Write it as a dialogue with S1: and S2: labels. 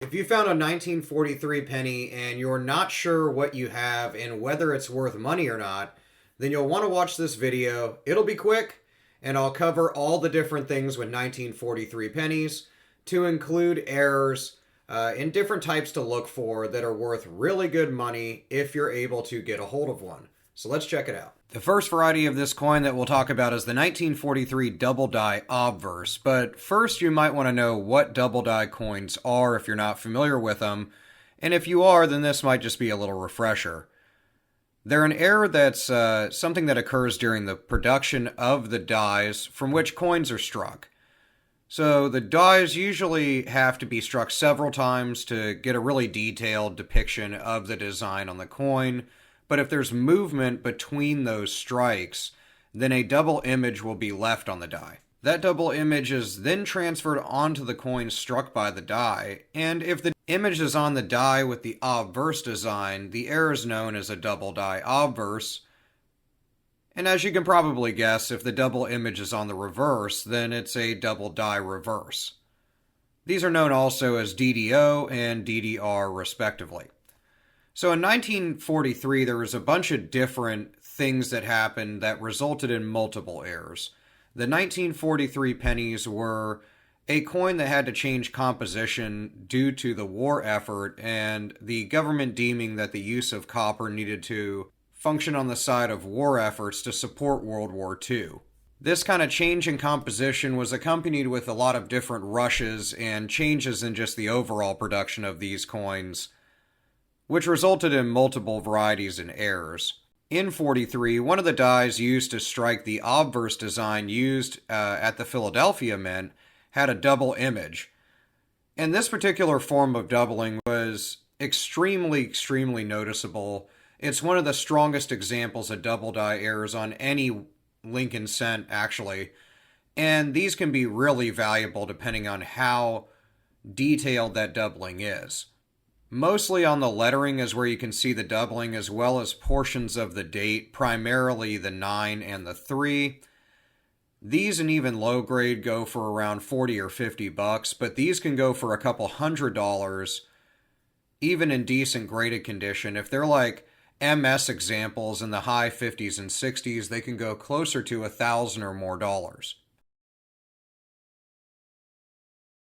S1: If you found a 1943 penny and you're not sure what you have and whether it's worth money or not, then you'll want to watch this video. It'll be quick, and I'll cover all the different things with 1943 pennies to include errors and different types to look for that are worth really good money if you're able to get a hold of one. So let's check it out. The first variety of this coin that we'll talk about is the 1943 double die obverse, but first you might want to know what double die coins are if you're not familiar with them, and if you are, then this might just be a little refresher. They're an error that's something that occurs during the production of the dies from which coins are struck. So the dies usually have to be struck several times to get a really detailed depiction of the design on the coin. But if there's movement between those strikes, then a double image will be left on the die. That double image is then transferred onto the coin struck by the die, and if the image is on the die with the obverse design, the error is known as a double die obverse. And as you can probably guess, if the double image is on the reverse, then it's a double die reverse. These are known also as DDO and DDR respectively. So in 1943, there was a bunch of different things that happened that resulted in multiple errors. The 1943 pennies were a coin that had to change composition due to the war effort and the government deeming that the use of copper needed to function on the side of war efforts to support World War II. This kind of change in composition was accompanied with a lot of different rushes and changes in just the overall production of these coins, which resulted in multiple varieties and errors. In 43, one of the dies used to strike the obverse design used at the Philadelphia Mint had a double image. And this particular form of doubling was extremely noticeable. It's one of the strongest examples of double die errors on any Lincoln cent, actually. And these can be really valuable depending on how detailed that doubling is. Mostly on the lettering is where you can see the doubling, as well as portions of the date, primarily the 9 and the 3. These and even low grade go for around 40 or 50 bucks, but these can go for a couple $100, even in decent graded condition. If they're like MS examples in the high 50s and 60s, they can go closer to $1,000 or more dollars.